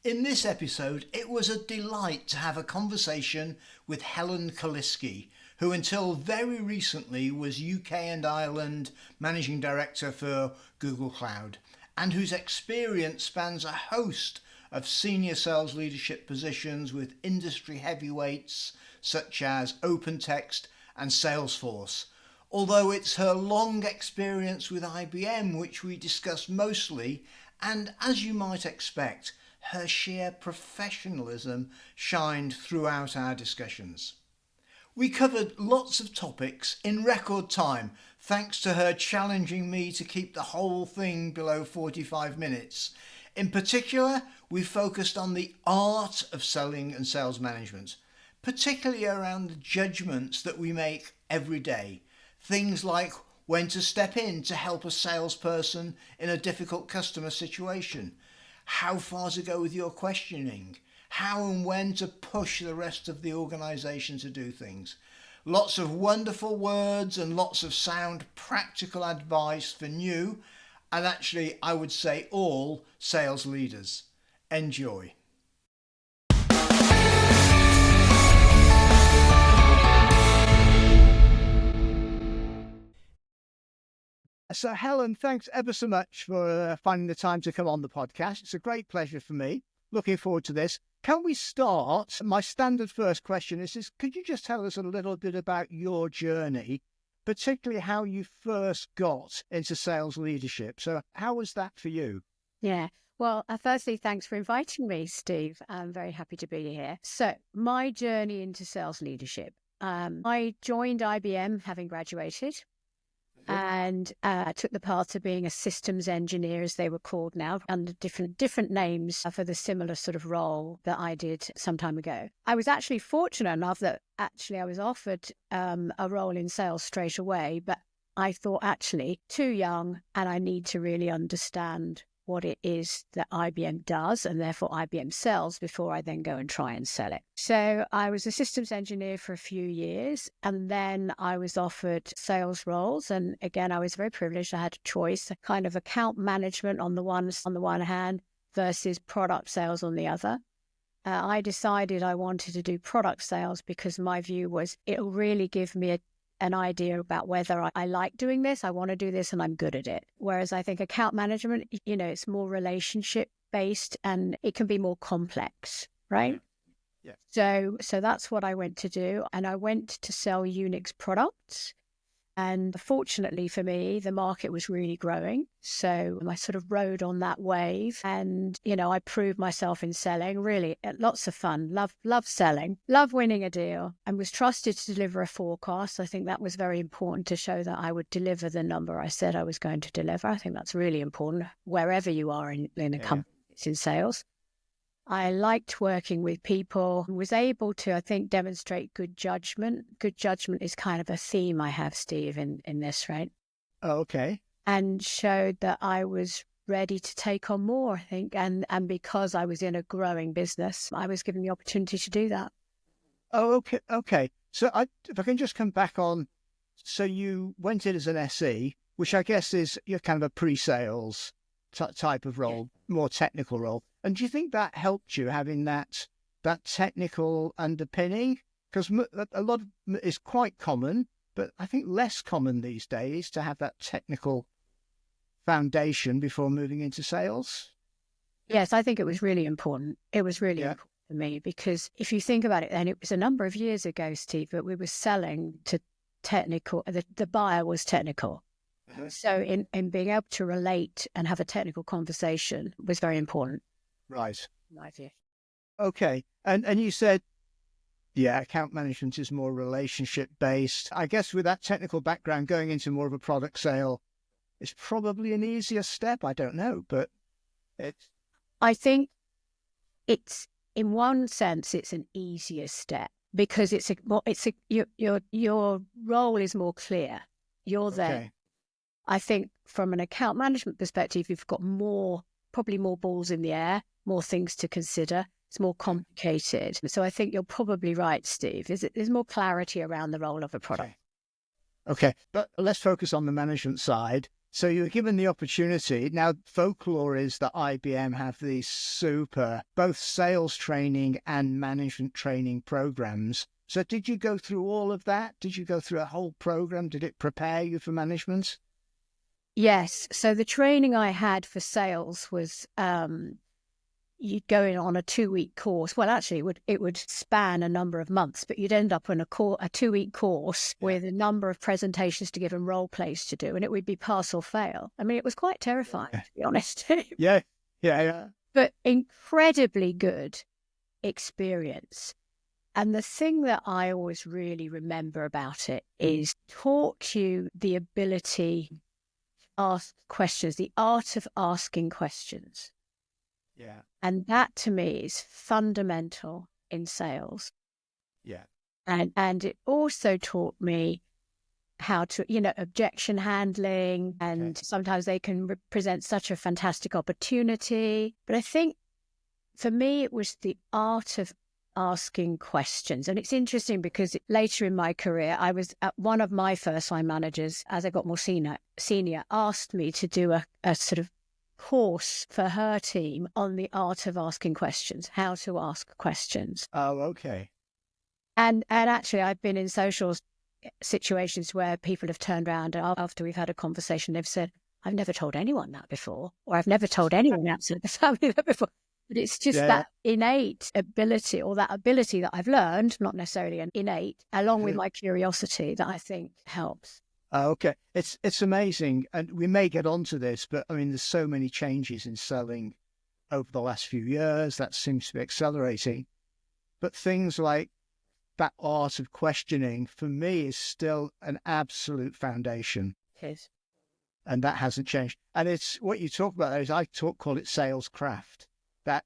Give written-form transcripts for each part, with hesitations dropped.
In this episode, it was a delight to have a conversation with Helen Kelisky, who until very recently was UK and Ireland Managing Director for Google Cloud, and whose experience spans a host of senior sales leadership positions with industry heavyweights such as OpenText and Salesforce. Although it's her long experience with IBM which we discuss mostly, and as you might expect, her sheer professionalism shined throughout our discussions. We covered lots of topics in record time, thanks to her challenging me to keep the whole thing below 45 minutes. In particular, we focused on the art of selling and sales management, particularly around the judgments that we make every day. Things like when to step in to help a salesperson in a difficult customer situation, how far to go with your questioning, how and when to push the rest of the organisation to do things. Lots of wonderful words and lots of sound practical advice for new, and actually I would say all, sales leaders. Enjoy. So Helen, thanks ever so much for finding the time to come on the podcast. It's a great pleasure for me. Looking forward to this. Can we start? My standard first question is could you just tell us a little bit about your journey, particularly how you first got into sales leadership? So how was that for you? Yeah. Well, firstly, thanks for inviting me, Steve. I'm very happy to be here. So my journey into sales leadership. I joined IBM having graduated. And took the path of being a systems engineer, as they were called now, under different names for the similar sort of role that I did some time ago. I was actually fortunate enough that actually I was offered a role in sales straight away, but I thought actually too young and I need to really understand what it is that IBM does and therefore IBM sells before I then go and try and sell it. So I was a systems engineer for a few years and then I was offered sales roles. And again, I was very privileged. I had a choice, a kind of account management on the one hand versus product sales on the other. I decided I wanted to do product sales because my view was it'll really give me an idea about whether I like doing this, I want to do this, and I'm good at it. Whereas I think account management, it's more relationship based and it can be more complex, right? Yeah. So that's what I went to do. And I went to sell Unix products. And fortunately for me, the market was really growing. So I sort of rode on that wave and, I proved myself in selling, really lots of fun, love selling, love winning a deal and was trusted to deliver a forecast. I think that was very important to show that I would deliver the number I said I was going to deliver. I think that's really important wherever you are in a company, it's in sales. I liked working with people, was able to, I think, demonstrate good judgment. Good judgment is kind of a theme I have, Steve, in this, right? Oh, okay. And showed that I was ready to take on more, I think. And because I was in a growing business, I was given the opportunity to do that. Oh, okay. Okay. So if I can just come back on, so you went in as an SE, which I guess is you're kind of a pre-sales type of role, more technical role. And do you think that helped you having that technical underpinning? Because a lot of is quite common, but I think less common these days to have that technical foundation before moving into sales. Yes, I think it was really important. It was really important for me because if you think about it, then it was a number of years ago, Steve, that we were selling to technical, the buyer was technical. So in being able to relate and have a technical conversation was very important. Right. My view. Okay. And you said, account management is more relationship based. I guess with that technical background, going into more of a product sale is probably an easier step. I don't know, but I think it's in one sense it's an easier step because your role is more clear. You're there. Okay. I think from an account management perspective, you've got probably more balls in the air, more things to consider. It's more complicated. So I think you're probably right, Steve. There's more clarity around the role of a product. Okay. But let's focus on the management side. So you were given the opportunity. Now, folklore is that IBM have these super, both sales training and management training programs. So did you go through all of that? Did you go through a whole program? Did it prepare you for management? Yes. So the training I had for sales was you'd go in on a 2-week course. Well, actually, it would span a number of months, but you'd end up in a 2-week course with a number of presentations to give and role plays to do, and it would be pass or fail. I mean, it was quite terrifying, to be honest. Yeah, yeah. But incredibly good experience. And the thing that I always really remember about it is taught you the ability to ask questions, the art of asking questions. Yeah. And that to me is fundamental in sales. Yeah. And it also taught me how to, objection handling. And sometimes they can represent such a fantastic opportunity. But I think for me, it was the art of asking questions. And it's interesting because later in my career, I was at one of my first line managers, as I got more senior, asked me to do a sort of course for her team on the art of asking questions, how to ask questions. Oh, okay. And actually, I've been in social situations where people have turned around after we've had a conversation, they've said, I've never told anyone that before, or I've never told anyone outside the family that before. But it's just that innate ability, or that ability that I've learned, not necessarily an innate, along with my curiosity, that I think helps. Okay. It's amazing. And we may get onto this, but I mean, there's so many changes in selling over the last few years that seems to be accelerating. But things like that art of questioning, for me, is still an absolute foundation. It is. And that hasn't changed. And it's what you talk about there is call it sales craft. That,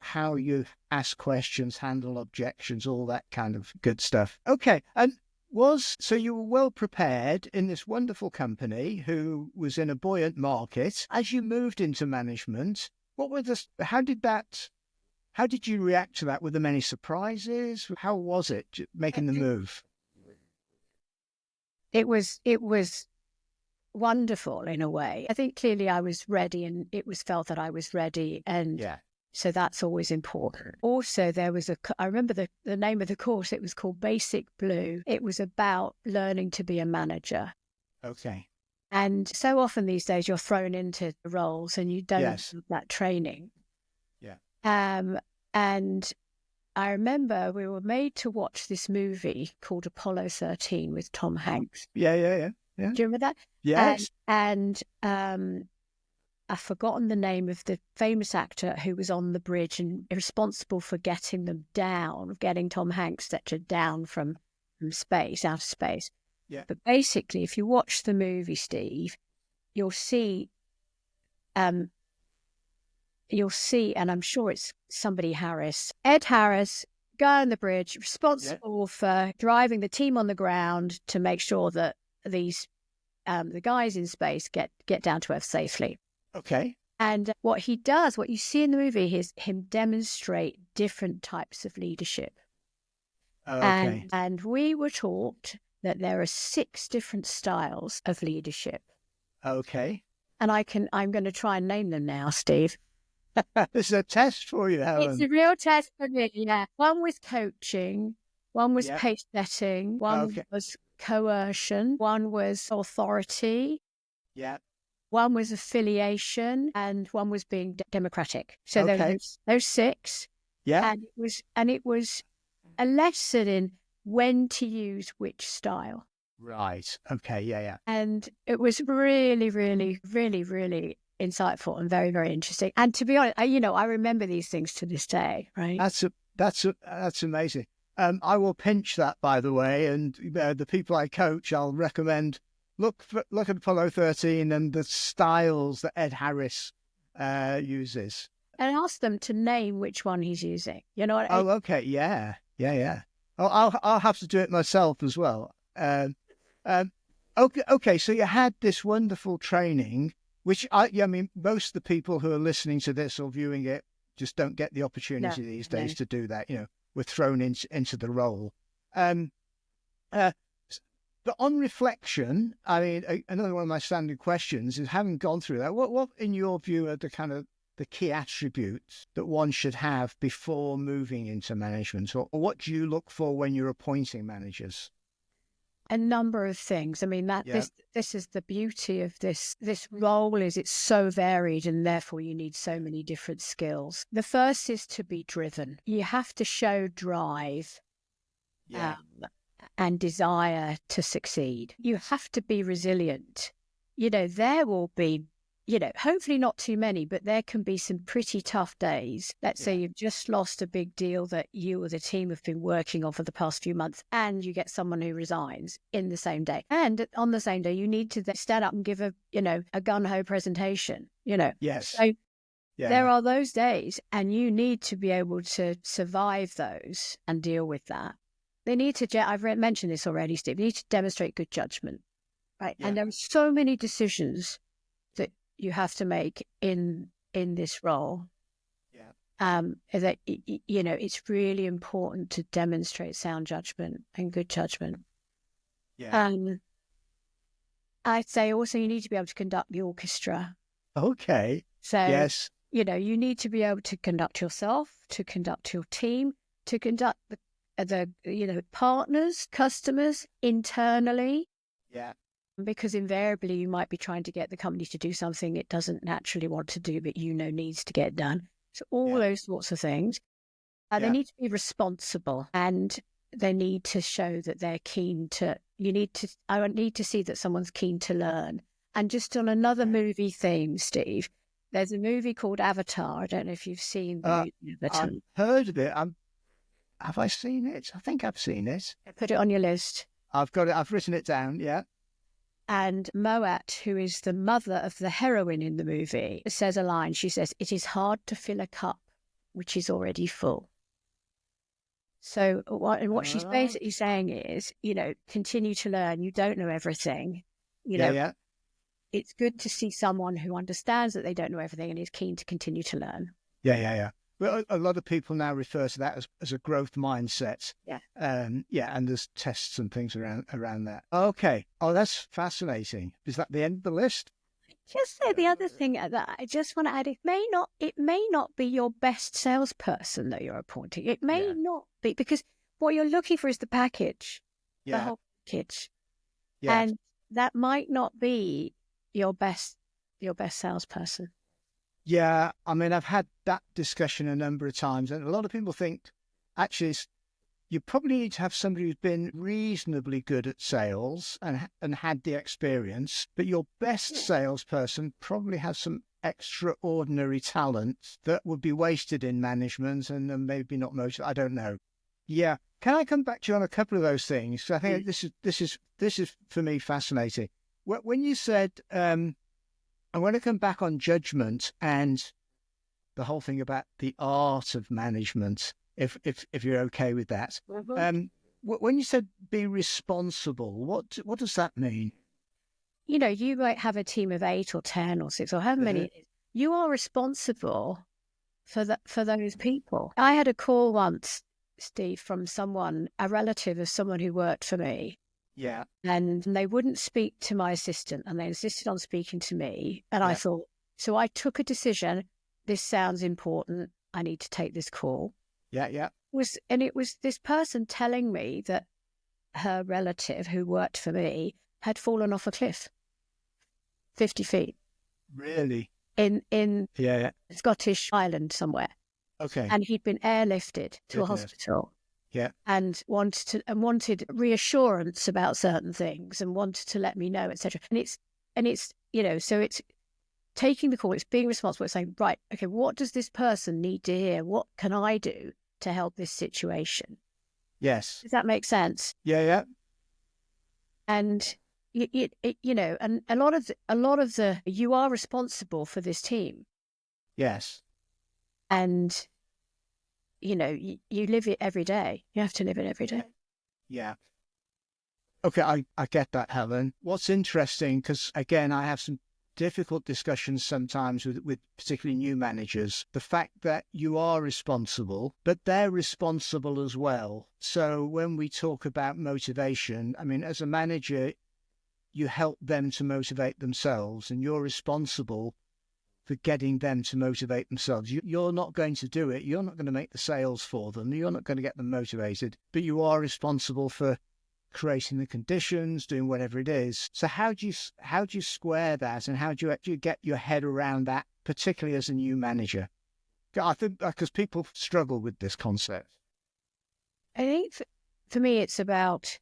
how you ask questions, handle objections, all that kind of good stuff. Okay. And so you were well prepared in this wonderful company who was in a buoyant market. As you moved into management, how did you react to that? Were there many surprises? How was it making the move? It was wonderful in a way. I think clearly I was ready, and it was felt that I was ready. And so that's always important. Also, I remember the name of the course, it was called Basic Blue. It was about learning to be a manager. Okay. And so often these days you're thrown into roles and you don't have that training. Yeah. And I remember we were made to watch this movie called Apollo 13 with Tom Hanks. Yeah. Do you remember that? Yes. And I've forgotten the name of the famous actor who was on the bridge and responsible for getting Tom Hanks down from space, outer space. Yeah. But basically, if you watch the movie, Steve, you'll see, and I'm sure it's Ed Harris, guy on the bridge, responsible for driving the team on the ground to make sure that these the guys in space get down to Earth safely. Okay. And what you see in the movie is him demonstrate different types of leadership. Okay. And we were taught that there are 6 different styles of leadership. Okay. And I'm going to try and name them now, Steve. This is a test for you, Helen. It's a real test for me, yeah. One was coaching, one was pace setting, one was coercion, one was authority. Yeah. One was affiliation, and one was being democratic. So those 6. Yeah. And it was a lesson in when to use which style. Right. Okay. Yeah. And it was really, really, really, really insightful and very, very interesting. And to be honest, I remember these things to this day. Right. That's amazing. I will pinch that, by the way, and the people I coach, I'll recommend look at Apollo 13 and the styles that Ed Harris uses, and ask them to name which one he's using. You know what? Okay, yeah. I'll have to do it myself as well. Okay. So you had this wonderful training, which I mean, most of the people who are listening to this or viewing it just don't get the opportunity these days to do that. We're thrown into the role. But on reflection, I mean, another one of my standard questions is, having gone through that, what in your view are the kind of the key attributes that one should have before moving into management, or what do you look for when you're appointing managers? A number of things. I mean, that Yeah. this is the beauty of this role, is it's so varied, and therefore you need so many different skills. The first is to be driven. You have to show drive, Yeah. and desire to succeed. You have to be resilient. There will be, hopefully not too many, but there can be some pretty tough days. Let's say you've just lost a big deal that you or the team have been working on for the past few months, and you get someone who resigns in the same day. And on the same day, you need to then stand up and give a gung-ho presentation, Yes. So there are those days, and you need to be able to survive those and deal with that. They need to, I've mentioned this already, Steve, they need to demonstrate good judgment, right? Yeah. And there are so many decisions that you have to make in this role. That, it's really important to demonstrate sound judgment and good judgment. I'd say also you need to be able to conduct the orchestra. Okay. So, yes. You need to be able to conduct yourself, to conduct your team, to conduct the partners, customers internally. Yeah. Because invariably you might be trying to get the company to do something it doesn't naturally want to do, but needs to get done. So all those sorts of things. They need to be responsible, and they need to show that they're keen to, I need to see that someone's keen to learn. And just on another movie theme, Steve, there's a movie called Avatar. I don't know if you've seen the Avatar. I've heard of it. Have I seen it? I think I've seen it. Put it on your list. I've got it. I've written it down. Yeah. And Moat, who is the mother of the heroine in the movie, says a line. She says, "It is hard to fill a cup which is already full." So what she's basically saying is, continue to learn. You don't know everything. It's good to see someone who understands that they don't know everything and is keen to continue to learn. Yeah. Well, a lot of people now refer to that as a growth mindset. Yeah. And there's tests and things around that. Okay. Oh, that's fascinating. Is that the end of the list? Just say the other thing that I just want to add, it may not be your best salesperson that you're appointing. It may not be, because what you're looking for is the package, the whole package. Yeah. And that might not be your best salesperson. Yeah, I mean, I've had that discussion a number of times, and a lot of people think, actually, you probably need to have somebody who's been reasonably good at sales and had the experience, but your best salesperson probably has some extraordinary talent that would be wasted in management and maybe not most. I don't know. Yeah, can I come back to you on a couple of those things? I think this is for me fascinating. When you said, I want to come back on judgment and the whole thing about the art of management, if you're okay with that. Mm-hmm. When you said be responsible, what does that mean? You might have a team of 8 or 10 or 6 or however many it is. You are responsible for those people. I had a call once, Steve, from a relative of someone who worked for me. Yeah. And they wouldn't speak to my assistant, and they insisted on speaking to me. And I thought, so I took a decision. This sounds important. I need to take this call. Yeah. It was this person telling me that her relative who worked for me had fallen off a cliff, 50 feet. Really? In Scottish Island somewhere. Okay. And he'd been airlifted to a hospital. Yeah. And wanted reassurance about certain things and wanted to let me know, etc. And it's so it's taking the call, it's being responsible, it's saying, right, okay, what does this person need to hear? What can I do to help this situation? Yes. Does that make sense? Yeah. And and a lot of the you are responsible for this team. Yes. And you live it every day. You have to live it every day. Yeah. Okay, I get that, Helen. What's interesting, because again, I have some difficult discussions sometimes with particularly new managers, the fact that you are responsible, but they're responsible as well. So when we talk about motivation, I mean, as a manager, you help them to motivate themselves, and you're responsible for getting them to motivate themselves. You're not going to do it. You're not going to make the sales for them. You're not going to get them motivated, but you are responsible for creating the conditions, doing whatever it is. So how do you square that, and how do you actually get your head around that, particularly as a new manager? I think because people struggle with this concept. I think for me, it's about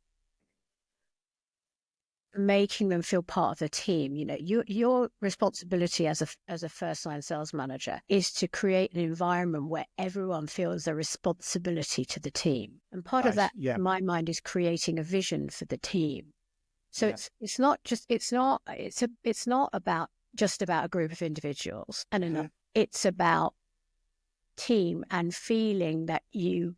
making them feel part of the team. You know, your responsibility as a first line sales manager is to create an environment where everyone feels a responsibility to the team. And part of that, in my mind, is creating a vision for the team. So it's not about just about a group of individuals and it's about team and feeling that you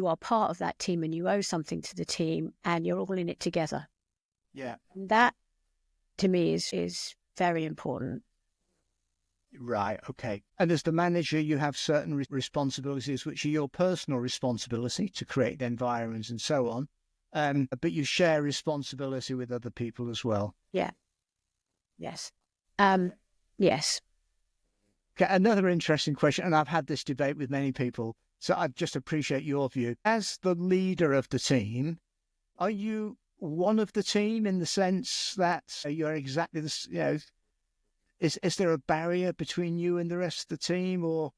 are part of that team and you owe something to the team and you're all in it together. Yeah. That, to me, is very important. Right. Okay. And as the manager, you have certain responsibilities, which are your personal responsibility to create the environments and so on. But you share responsibility with other people as well. Yeah. Yes. Yes. Okay. Another interesting question, and I've had this debate with many people, so I just appreciate your view. As the leader of the team, are you one of the team in the sense that you're exactly the, is there a barrier between you and the rest of the team, or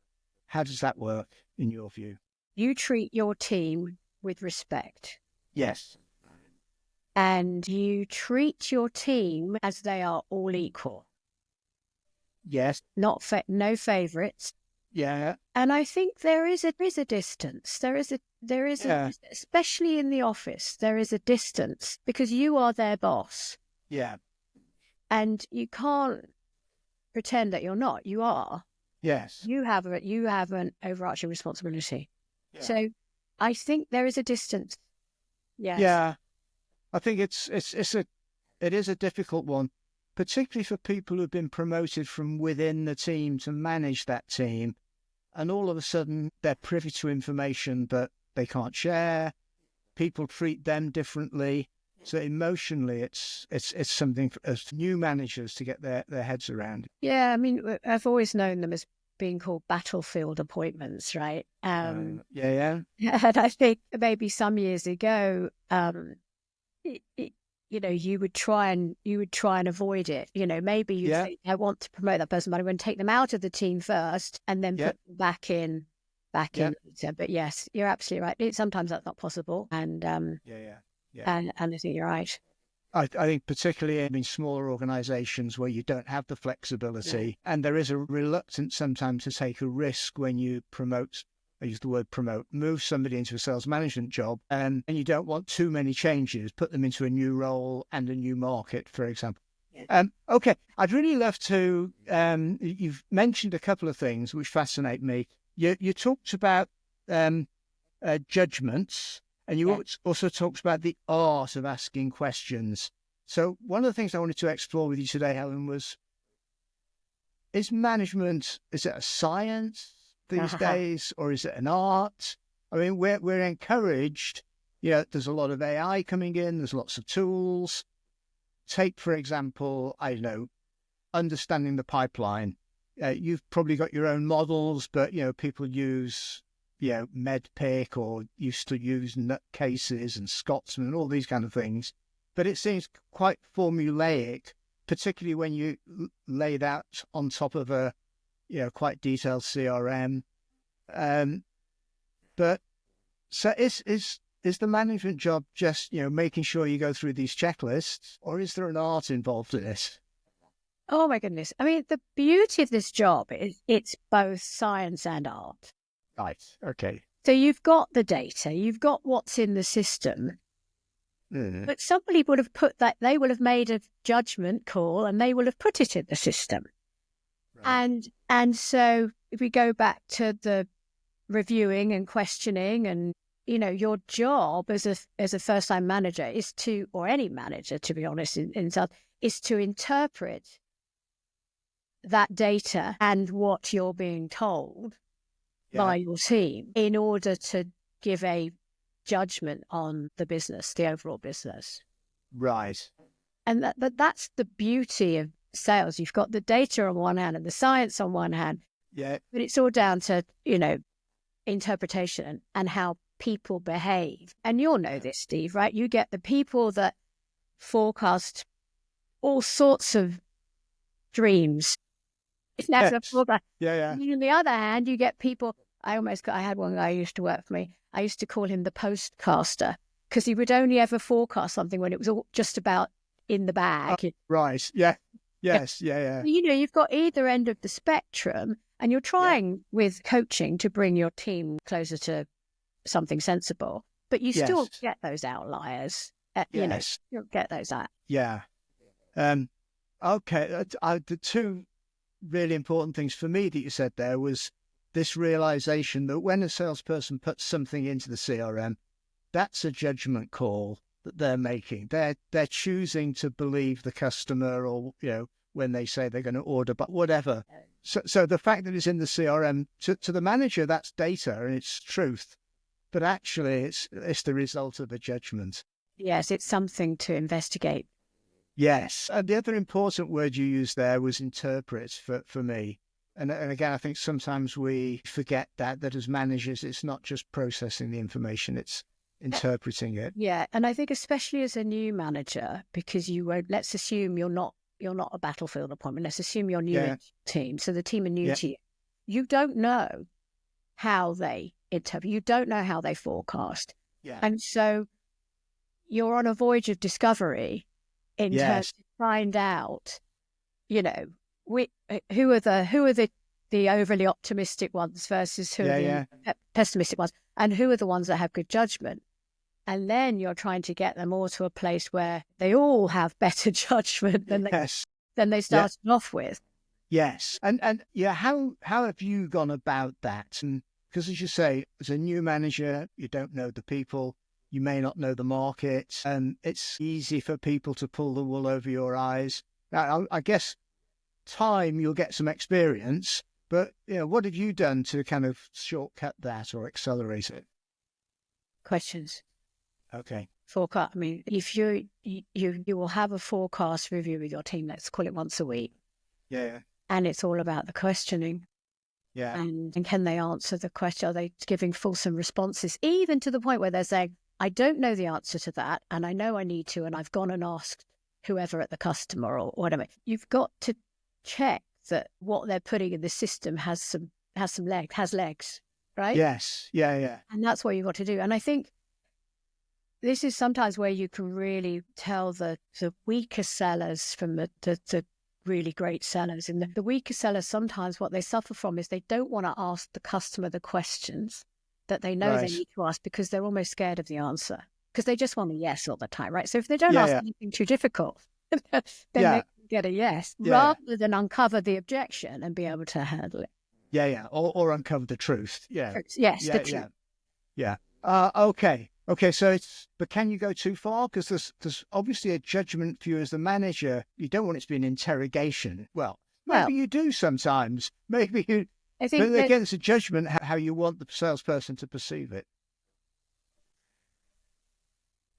how does that work in your view? You treat your team with respect. Yes. And you treat your team as they are all equal. Yes. No favorites. Yeah. And I think there is a distance. There is especially in the office, there is a distance because you are their boss. Yeah. And you can't pretend that you're not. You are. Yes. You have an overarching responsibility. Yeah. So I think there is a distance. Yes. Yeah. I think it is a difficult one, particularly for people who've been promoted from within the team to manage that team. And all of a sudden, they're privy to information that they can't share. People treat them differently. So emotionally, it's something for as new managers to get their heads around. Yeah, I mean, I've always known them as being called battlefield appointments, right? Yeah. And I think maybe some years ago, you would try and avoid it. Maybe you'd think, I want to promote that person, but I'm going to take them out of the team first and then put them back in later. But yes, you're absolutely right. Sometimes that's not possible. And and I think you're right. I think particularly in smaller organisations where you don't have the flexibility and there is a reluctance sometimes to take a risk when you promote. I use the word promote, move somebody into a sales management job, and you don't want too many changes, put them into a new role and a new market, for example. Okay, I'd really love to, you've mentioned a couple of things which fascinate me. You talked about judgments, and you also talked about the art of asking questions. So one of the things I wanted to explore with you today, Helen, was, is it a science these days, or is it an art? I mean, we're encouraged. There's a lot of AI coming in. There's lots of tools. Take, for example, I don't know, understanding the pipeline. You've probably got your own models, but people use MedPick or used to use nutcases and Scotsman and all these kind of things. But it seems quite formulaic, particularly when you lay that on top of a quite detailed CRM. But so is the management job just, making sure you go through these checklists, or is there an art involved in this? Oh my goodness. I mean, the beauty of this job is it's both science and art. Right. Okay. So you've got the data, you've got what's in the system, but somebody would have they will have made a judgment call and they will have put it in the system. Right. And so if we go back to the reviewing and questioning, and your job as a first time manager is to, or any manager to be honest, in sales, is to interpret that data and what you're being told by your team in order to give a judgment on the business, the overall business. Right. But that's the beauty of sales. You've got the data on one hand and the science on one hand. Yeah. But it's all down to, interpretation and how people behave. And you'll know this, Steve, right? You get the people that forecast all sorts of dreams. Yes. And Yeah. on the other hand, you get people. I had one guy who used to work for me. I used to call him the postcaster because he would only ever forecast something when it was all just about in the bag. Right. Yeah. Yes. Yeah. You've got either end of the spectrum, and you're trying with coaching to bring your team closer to something sensible, but you still get those outliers. You'll get those out. Yeah. Okay. The two really important things for me that you said there was this realization that when a salesperson puts something into the CRM, that's a judgment call that they're making. They're choosing to believe the customer, or when they say they're going to order, but whatever. So the fact that it's in the CRM to the manager, that's data and it's truth, but actually it's the result of a judgment. Yes, it's something to investigate. Yes, and the other important word you used there was interpret for me. And again, I think sometimes we forget that as managers, it's not just processing the information, it's interpreting it. Yeah, and I think especially as a new manager, because let's assume you're not a battlefield appointment. Let's assume you're new to the team. So the team are new to you. You don't know how they interpret. You don't know how they forecast. Yeah. And so you're on a voyage of discovery in terms to find out, who are the overly optimistic ones versus who are the pessimistic ones, and who are the ones that have good judgment. And then you're trying to get them all to a place where they all have better judgment than they started off with. Yes. And how have you gone about that? And because as you say, as a new manager, you don't know the people, you may not know the market, and it's easy for people to pull the wool over your eyes. Now, I guess you'll get some experience, but what have you done to kind of shortcut that or accelerate it? Questions. Okay. Forecast. I mean, if you will have a forecast review with your team, let's call it once a week. Yeah. And it's all about the questioning. Yeah. And can they answer the question? Are they giving fulsome responses, even to the point where they're saying, I don't know the answer to that, and I know I need to, and I've gone and asked whoever at the customer or whatever. You've got to check that what they're putting in the system has legs, right? Yes. Yeah. And that's what you've got to do. And I think this is sometimes where you can really tell the weaker sellers from the really great sellers. And the weaker sellers, sometimes what they suffer from is they don't want to ask the customer the questions that they know they need to ask because they're almost scared of the answer, because they just want a yes all the time, right? So if they don't ask anything too difficult, then they get a yes, rather than uncover the objection and be able to handle it. Yeah. Or uncover the truth. Yeah. Yes, the truth. Yeah. Okay, so but can you go too far? Because there's obviously a judgment for you as the manager. You don't want it to be an interrogation. Well, maybe you do sometimes. Maybe you. I think but again, it's a judgment how you want the salesperson to perceive it.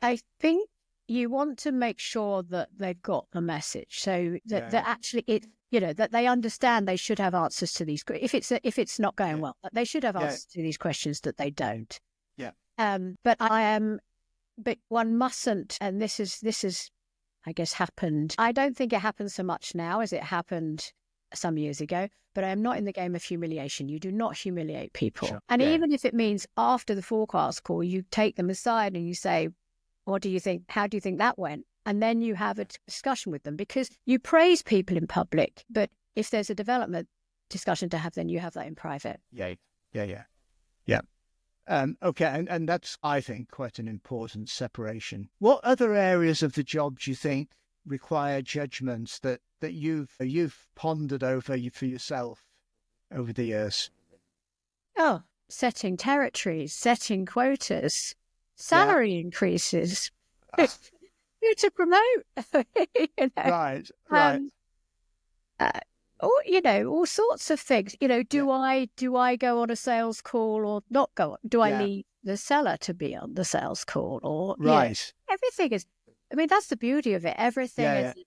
I think you want to make sure that they've got the message, so that actually that they understand they should have answers to these. If it's not going well, they should have answers to these questions that they don't. But one mustn't, and this is, I guess, happened. I don't think it happens so much now as it happened some years ago, but I am not in the game of humiliation. You do not humiliate people. Sure. And even if it means after the forecast call, you take them aside and you say, what do you think? How do you think that went? And then you have a discussion with them, because you praise people in public, but if there's a development discussion to have, then you have that in private. Yeah. Okay, and that's, I think, quite an important separation. What other areas of the job do you think require judgments that you've pondered over for yourself over the years? Oh, setting territories, setting quotas, salary increases, who to promote. Right. Or, all sorts of things. Yeah. Do I go on a sales call or not go on? Do I Yeah. leave the seller to be on the sales call? Or, Right. everything is, I mean, that's the beauty of it. Everything Yeah. is Yeah.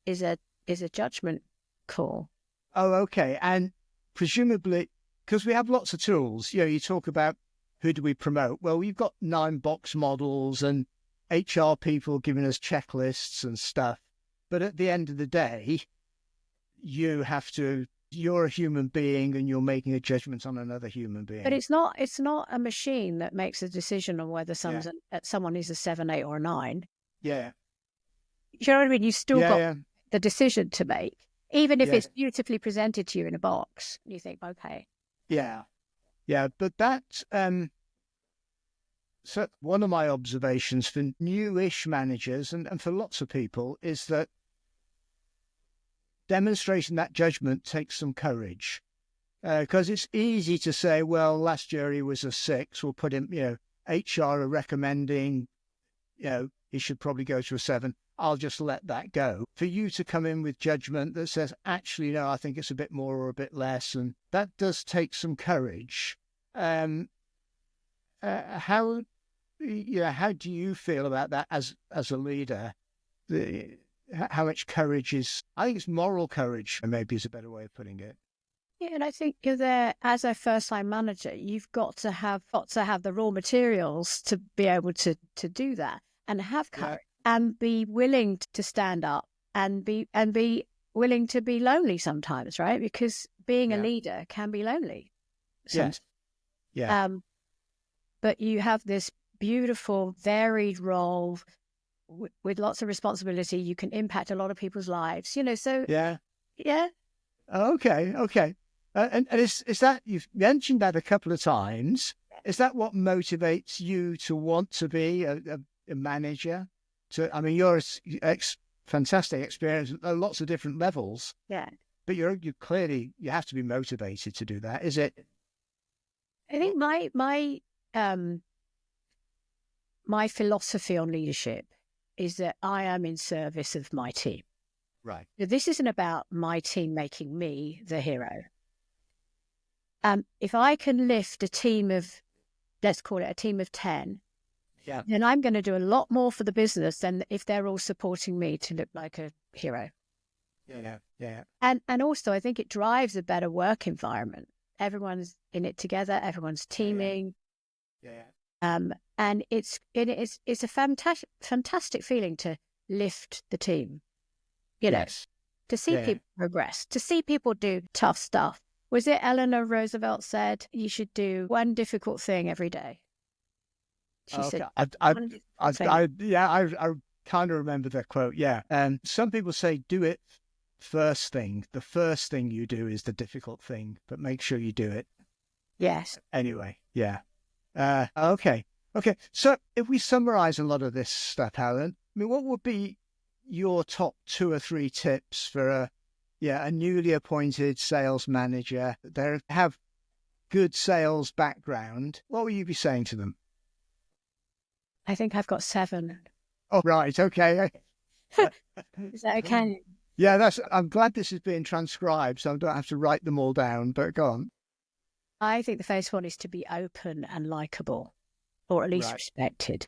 is a is a judgment call. Oh, okay. And presumably, because we have lots of tools, you talk about who do we promote? Well, we've got 9-box models and HR people giving us checklists and stuff. But at the end of the day, you're a human being and you're making a judgment on another human But being. it's not a machine that makes a decision on whether Yeah. someone is a 7, 8, or a 9. Yeah. You know what I mean? You've still Yeah. got Yeah. the decision to make, even if Yeah. it's beautifully presented to you in a box. You think, okay, Yeah. Yeah. But so one of my observations for newish managers and for lots of people is that demonstrating that judgment takes some courage, because it's easy to say, well, last year he was a 6, we'll put him, HR are recommending, he should probably go to a 7. I'll just let that go. For you to come in with judgment that says, actually, no, I think it's a bit more or a bit less, and that does take some courage. Um, how how do you feel about that as a leader? How much courage is? I think it's moral courage. Maybe is a better way of putting it. yeah. And I think you're there as a first-line manager. You've got to have the raw materials to be able to do that and have Yeah, courage and be willing to stand up and be willing to be lonely sometimes, right? Because being a yeah, leader can be lonely sometimes. yes, yeah, Um, but you have this beautiful, varied role with lots of responsibility. You can impact a lot of people's lives, so yeah. yeah. Okay, okay. And is that you've mentioned that a couple of times? Is that what motivates you to want to be a manager? I mean, you're fantastic experience at lots of different levels, Yeah. but you clearly you have to be motivated to do that. Is it? I think um my philosophy on leadership is that I am in service of my team. Right. Now, this isn't about my team making me the hero. If I can lift a team of, let's call it a team of 10, Yeah. then I'm going to do a lot more for the business than if they're all supporting me to look like a hero. Yeah. Yeah. And also, I think it drives a better work environment. Everyone's in it together. Everyone's Yeah. teaming. Yeah. And it's a fantastic feeling to lift the team, Yes. to see Yeah. people progress, to see people do tough stuff. Was it Eleanor Roosevelt said you should do one difficult thing every day? She Okay. said I, one difficult thing. I kind of remember that quote. Yeah. Some people say do it first thing. The first thing you do is the difficult thing, but make sure you do it Yes. anyway. Yeah. Okay. Okay. So if we summarize a lot of this stuff, Helen, I mean, what would be your top 2 or 3 tips for a newly appointed sales manager? They have good sales background. What would you be saying to them? I think I've got 7. Oh, right. Okay. Is that okay? Yeah, I'm glad this is being transcribed, so I don't have to write them all down, but go on. I think the first one is to be open and likable, or at least Right. respected.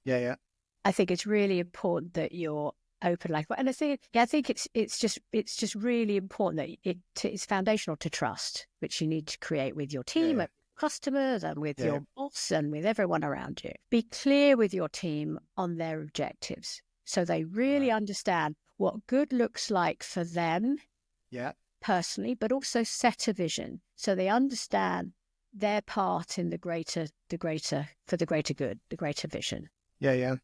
Yeah, yeah. I think it's really important that you're open, likable, and I think it's just really important that it's foundational to trust, which you need to create with your team, Yeah, and customers, and with yeah, your boss, and with everyone around you. Be clear with your team on their objectives, so they really right. understand what good looks like for them Yeah, personally, but also set a vision so they understand their part in for the greater good, the greater vision. yeah, yeah,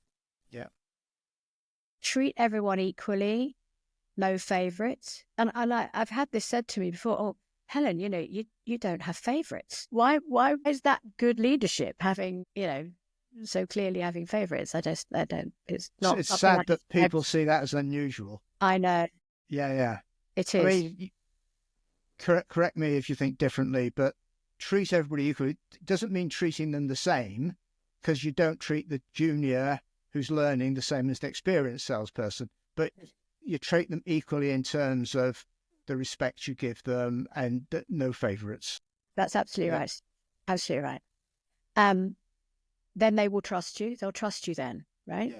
yeah. Treat everyone equally, no favorites. And I've had this said to me before. Oh, Helen, you don't have favorites. Why is that good leadership? Having so clearly having favorites. I don't. It's not It's something sad that people see that as unusual. I know Yeah, yeah. it I is. mean, correct me if you think differently, but treat everybody equally doesn't mean treating them the same, because you don't treat the junior who's learning the same as the experienced salesperson, but you treat them equally in terms of the respect you give them, and no favourites. That's absolutely Yeah. right. Absolutely right. Then they will trust you. They'll trust you then, right?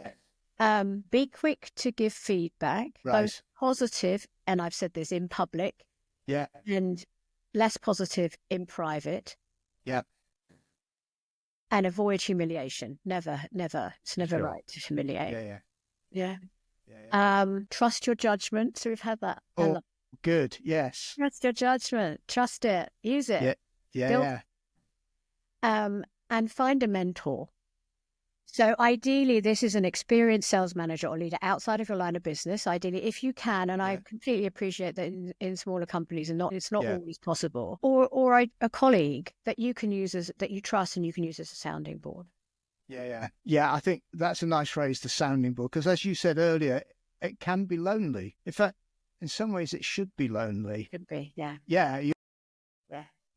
Yeah. Be quick to give feedback, Right. both positive, and I've said this, in public, Yeah. and less positive in private. Yeah. And avoid humiliation. Never. It's never Sure. right to humiliate. Yeah. Yeah. Yeah. Trust your judgment. So we've had that. Oh, good. Yes. Trust your judgment. Trust it. Use it. Yeah. And find a mentor. So ideally, this is an experienced sales manager or leader outside of your line of business. Ideally, if you can, and I completely appreciate that in smaller companies, and it's not always possible, or a colleague that you can use that you trust and you can use as a sounding board. Yeah. I think that's a nice phrase, the sounding board, because as you said earlier, it can be lonely. In fact, in some ways, it should be lonely. Could be, yeah. Yeah.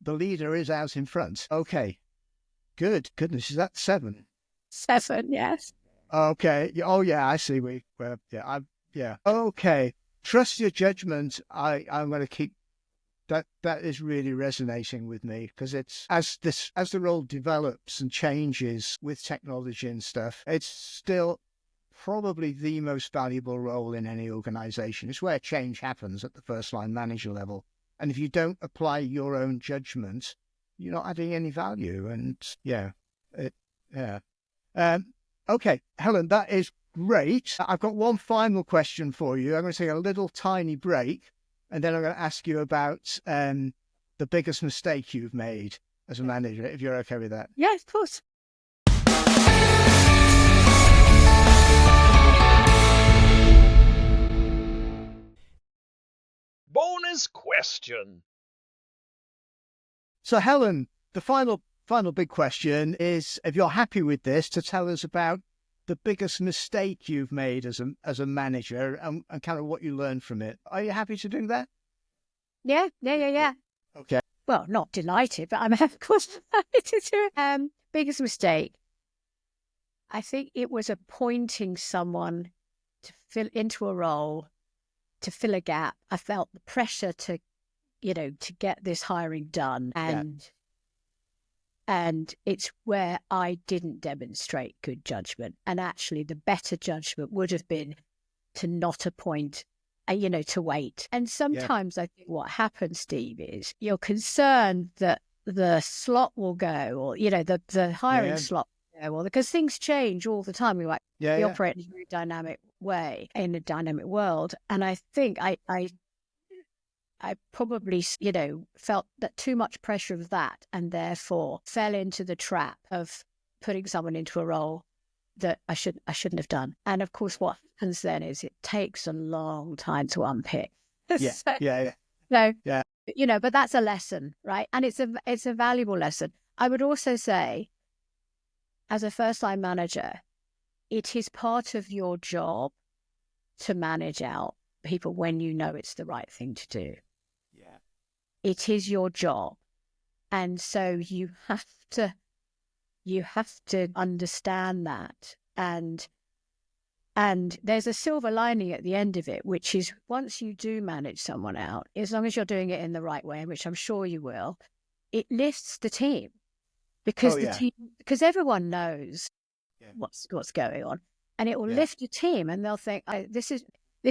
The leader is out in front. Okay. Good. Goodness, is that 7? 7, yes. Okay. Oh, yeah. I see. Okay. Trust your judgment. I'm going to keep that. That is really resonating with me, because it's as the role develops and changes with technology and stuff, it's still probably the most valuable role in any organization. It's where change happens at the first line manager level. And if you don't apply your own judgment, you're not adding any value. And okay, Helen, that is great. I've got one final question for you. I'm going to take a little tiny break, and then I'm going to ask you about the biggest mistake you've made as a manager, if you're okay with that. Yeah, of course. Bonus question. So, Helen, the final big question is, if you're happy with this, to tell us about the biggest mistake you've made as a manager, and kind of what you learned from it. Are you happy to do that? Yeah. Okay. Well, not delighted, but I'm of course happy to do it. Biggest mistake. I think it was appointing someone to fill into a role, to fill a gap. I felt the pressure to get this hiring done, and it's where I didn't demonstrate good judgment. And actually, the better judgment would have been to not appoint, to wait. And sometimes I think what happens, Steve, is you're concerned that the slot will go, or, the hiring slot will go, or because things change all the time. We operate in a very dynamic way, in a dynamic world. And I think I probably, felt that too much pressure of that, and therefore fell into the trap of putting someone into a role that I shouldn't have done. And of course, what happens then is it takes a long time to unpick. Yeah. But that's a lesson, right? And it's a valuable lesson. I would also say, as a first-line manager, it is part of your job to manage out people when you know it's the right thing to do. Yeah. It is your job. And so you have to understand that. And there's a silver lining at the end of it, which is once you do manage someone out, as long as you're doing it in the right way, which I'm sure you will, it lifts the team, because because everyone knows what's going on, and it will lift the team, and they'll think, this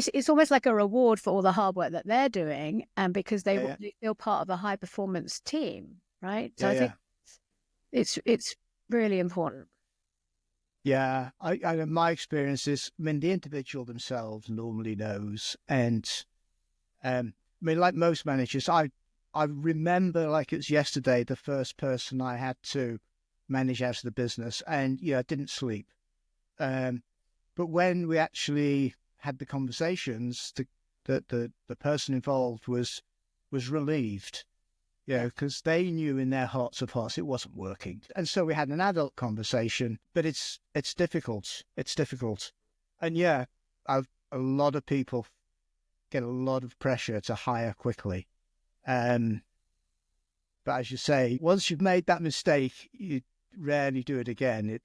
is almost like a reward for all the hard work that they're doing, and because they feel part of a high performance team, right? So I think it's really important. Yeah, I my experience is, the individual themselves normally knows, and like most managers, I remember like it's yesterday, the first person I had to manage out of the business, and I didn't sleep. But when we actually had the conversations, the person involved was relieved. Because they knew in their hearts of hearts it wasn't working. And so we had an adult conversation, but it's difficult. It's difficult. And a lot of people get a lot of pressure to hire quickly. But as you say, once you've made that mistake, you rarely do it again.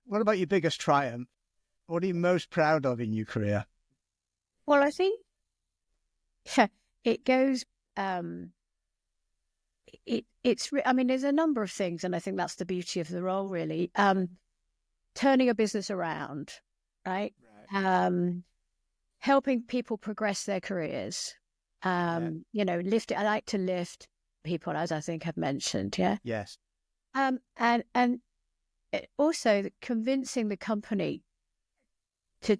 What about your biggest triumph? What are you most proud of in your career? Well, I think it goes. I mean, there's a number of things, and I think that's the beauty of the role, really. Turning a business around, right? Helping people progress their careers. Lift. I like to lift people, as I think I've mentioned. Yeah. Yes. And also convincing the company to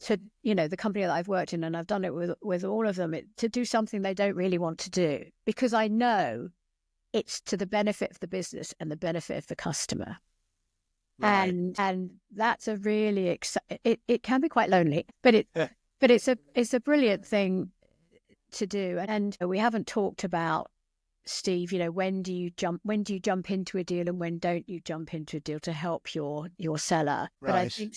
the company that I've worked in, and I've done it with all of them, to do something they don't really want to do, because I know it's to the benefit of the business and the benefit of the customer. Right. And that's a really it can be quite lonely, but it's a brilliant thing to do. And we haven't talked about, Steve, when do you jump into a deal and when don't you jump into a deal to help your seller? Right. But I think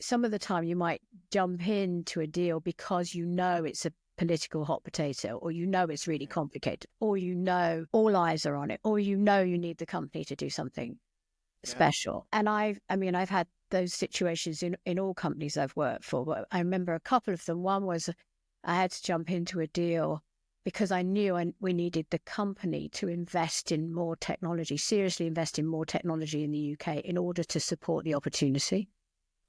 some of the time you might jump into a deal because it's a political hot potato, or it's really complicated, or all eyes are on it, or you need the company to do something special. And I've had those situations in all companies I've worked for, but I remember a couple of them. One was I had to jump into a deal because I knew we needed the company to invest in more technology, seriously invest in more technology in the UK in order to support the opportunity.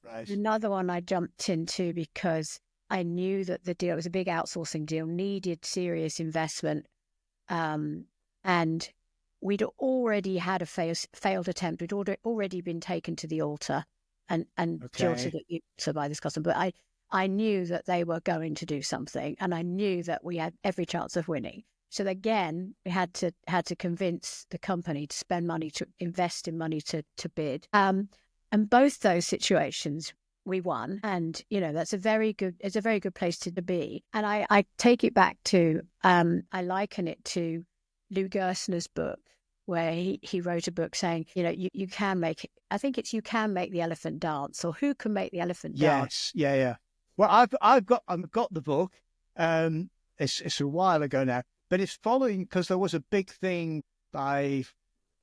Right. Another one I jumped into because I knew that the deal, it was a big outsourcing deal, needed serious investment. And we'd already had a failed attempt. We'd already been taken to the altar and jilted at the altar by this customer. But I knew that they were going to do something, and I knew that we had every chance of winning. So again, we had to convince the company to spend money, to invest in money to bid. And both those situations we won, and it's a very good place to be. And I take it back to I liken it to Lou Gerstner's book, where he wrote a book saying, you can make, I think it's, you can make the elephant dance, or who can make the elephant dance. Yes, yeah. Well, I've got the book. It's a while ago now, but it's following, because there was a big thing by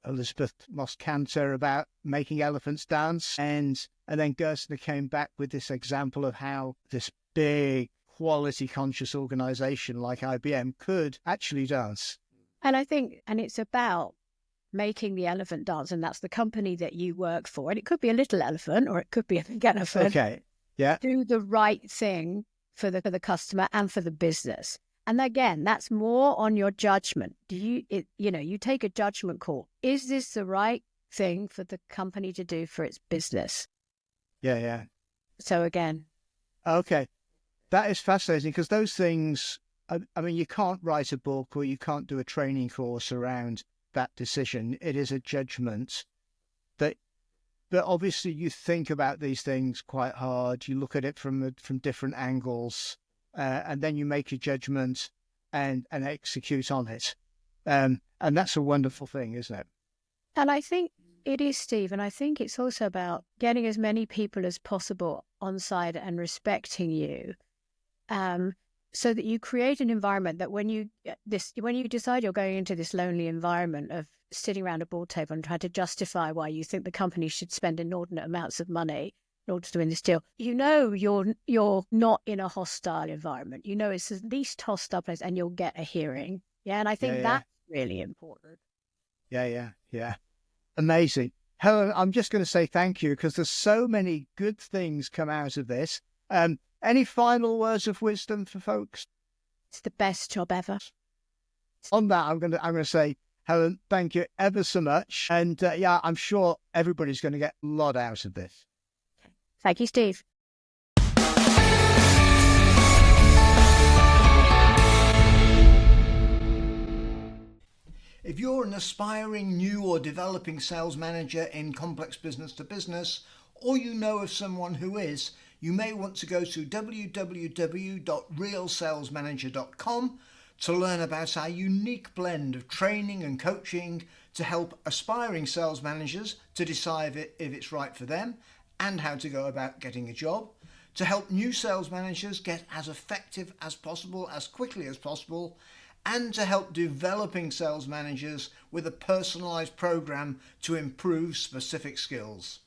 Elizabeth Moss Cantor about making elephants dance, and then Gerstner came back with this example of how this big quality conscious organization like IBM could actually dance. And I think, it's about making the elephant dance, and that's the company that you work for. And it could be a little elephant, or it could be a big elephant. Okay, yeah. Do the right thing for the customer and for the business. And again, that's more on your judgment. You take a judgment call. Is this the right thing for the company to do for its business? Yeah. So again. Okay. That is fascinating, because those things, I mean, you can't write a book or you can't do a training course around that decision. It is a judgment that obviously you think about these things quite hard. You look at it from different angles, and then you make a judgment and execute on it. And that's a wonderful thing, isn't it? And I think it is, Steve. And I think it's also about getting as many people as possible on side and respecting you, so that you create an environment that when you decide you're going into this lonely environment of sitting around a board table and trying to justify why you think the company should spend inordinate amounts of money in order to win this deal, you're not in a hostile environment. It's the least hostile place, and you'll get a hearing. Yeah, and I think that's really important. Yeah. Amazing. Helen, I'm just going to say thank you, because there's so many good things come out of this. Any final words of wisdom for folks? It's the best job ever. On that, I'm going to say, Helen, thank you ever so much. And I'm sure everybody's going to get a lot out of this. Thank you, Steve. If you're an aspiring new or developing sales manager in complex business to business, or you know of someone who is, you may want to go to www.realsalesmanager.com to learn about our unique blend of training and coaching to help aspiring sales managers to decide if it's right for them and how to go about getting a job, to help new sales managers get as effective as possible, as quickly as possible, and to help developing sales managers with a personalised program to improve specific skills.